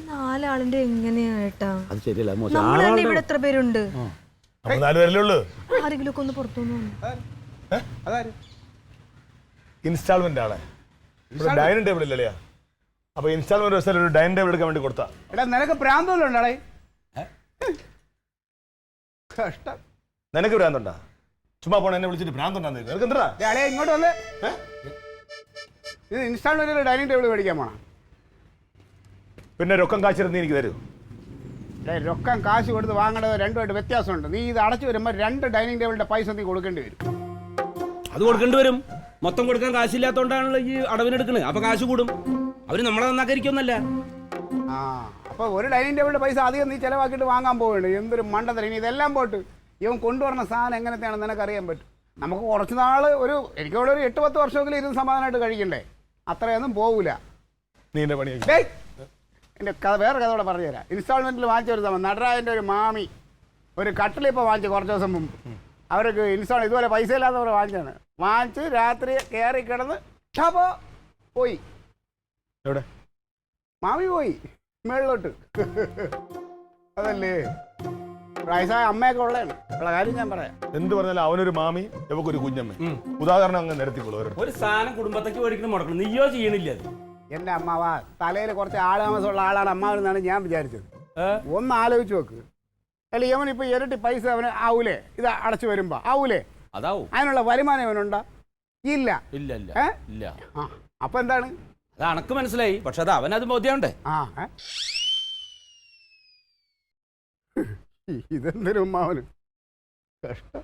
നാലാളിന്റെ എങ്ങനെയായിട്ടാ? അത് ശരിയല്ല, നമ്മൾ തന്നെ ഇവിടെ എത്ര പേരുണ്ട്? 4 പേരല്ലേ ഉള്ളൂ. ആരെങ്കിലും ഒക്കെ ഒന്ന് പുറത്തുനിന്ന് ഇൻസ്റ്റാൾമെന്റ് ആണ്. ഡൈനിങ് ടേബിൾ ഇല്ലല്ലേ? അപ്പൊ ഇൻസ്റ്റാൾമെന്റ് ദിവസം ഒരു ഡൈനിങ് ടേബിൾ എടുക്കാൻ വേണ്ടി കൊടുത്താ. എടാ നിനക്ക് പ്രാന്തോണ്ടാടേ? കഷ്ടം. നിനക്ക് ഭ്രാന്തുണ്ടാ? ചുമ്മാ പോണ എന്നെ വിളിച്ചിട്ട് ഭ്രാന്തുണ്ടാന്ന് നിനക്ക് എന്താ? ഇങ്ങോട്ട് വന്ന് ഇത് ഇൻസ്റ്റാൾമെന്റ് ഡൈനിങ് ടേബിൾ മേടിക്കാൻ പോണം. പിന്നെ രൊക്കം കാശിരുന്ന് എനിക്ക് തരൂ. രൊക്കം കാശ് കൊടുത്ത് വാങ്ങേണ്ടത് രണ്ടുമായിട്ട് വ്യത്യാസമുണ്ട്. നീ ഇത് അടച്ചു വരുമ്പോൾ 2 ഡൈനിങ് ടേബിളിന്റെ പൈസ നീ കൊടുക്കേണ്ടി വരും. അത് കൊടുക്കേണ്ടി വരും. മൊത്തം കൊടുക്കാൻ കാശില്ലാത്തോണ്ടാണല്ലോ ഈ അടവിനെടുക്കണത്. അപ്പൊ കാശ് കൂടും. അവര് നമ്മളെ നന്നാക്കരിക്കൊന്നല്ല. അപ്പൊ ഒരു ഡൈനിങ് ടേബിളിന്റെ പൈസ അധികം നീ ചെലവാക്കിയിട്ട് വാങ്ങാൻ പോവുകയാണ്. എന്തൊരു മണ്ടത്തരം. ഇനി ഇതെല്ലാം പോട്ട് ഇവൻ കൊണ്ടുവരുന്ന സാധനം എങ്ങനത്തെയാണെന്ന് നിനക്ക് അറിയാൻ പറ്റും. നമുക്ക് കുറച്ച് നാൾ എനിക്കവിടെ ഒരു 8-10 വർഷമെങ്കിലും ഇരുന്ന് സമാധാനമായിട്ട് കഴിക്കണ്ടേ? അത്രയൊന്നും പോകൂല. നീന്റെ പണി എൻ്റെ കഥ വേറെ കഥ കൂടെ പറഞ്ഞുതരാം. ഇൻസ്റ്റാൾമെന്റിൽ വാങ്ങിച്ച ഒരു സമയം നടരാജൻ്റെ ഒരു മാമി ഒരു കട്ടിലിപ്പോൾ വാങ്ങിച്ചു കുറച്ച് ദിവസം മുമ്പ്. അവർക്ക് ഇതുപോലെ പൈസ ഇല്ലാത്തവർ വാങ്ങിച്ചാണ്. വാങ്ങിച്ച് രാത്രി കയറി കിടന്ന് ഛാപ്പോ പോയി. എവിടെ? മാമി പോയി മേളിലോട്ട്. അതല്ലേ വയസ്സായ അമ്മയൊക്കെ ഉള്ളതാണ്. ഉള്ള കാര്യം ഞാൻ പറയാം. എന്ത് പറഞ്ഞാലും അവനൊരു മാമി ഇവക്കൊരു കുഞ്ഞമ്മ. ഉദാഹരണം അങ്ങ് നിരത്തിക്കോളൂ. ഒരു സാധനം കുടുംബത്തേക്ക് മേടിക്കണം മുടക്കണം. നീയോ ചെയ്യണില്ല. എൻ്റെ അമ്മാവാ തലയിൽ കുറച്ച് ആളാമസമുള്ള ആളാണ് അമ്മാവെന്നാണ് ഞാൻ വിചാരിച്ചത്. ഒന്ന് ആലോചിച്ച് നോക്ക്. അല്ല ഇവൻ ഇപ്പൊ ഇരട്ടി പൈസ അവന് ആവൂലേ? ഇത് അടച്ചു വരുമ്പോ ആവൂലേ? അതാവും. അതിനുള്ള വരുമാനം ഇവനുണ്ടോ? ഇല്ല. ഇല്ല ഇല്ല ഇല്ല. അപ്പൊ എന്താണ്? അത് അണക്ക് മനസ്സിലായി. പക്ഷെ അത് അവനത് ബോധ്യമുണ്ടേ. ഇതെന്തൊരു അമ്മാവന് കഷ്ടം.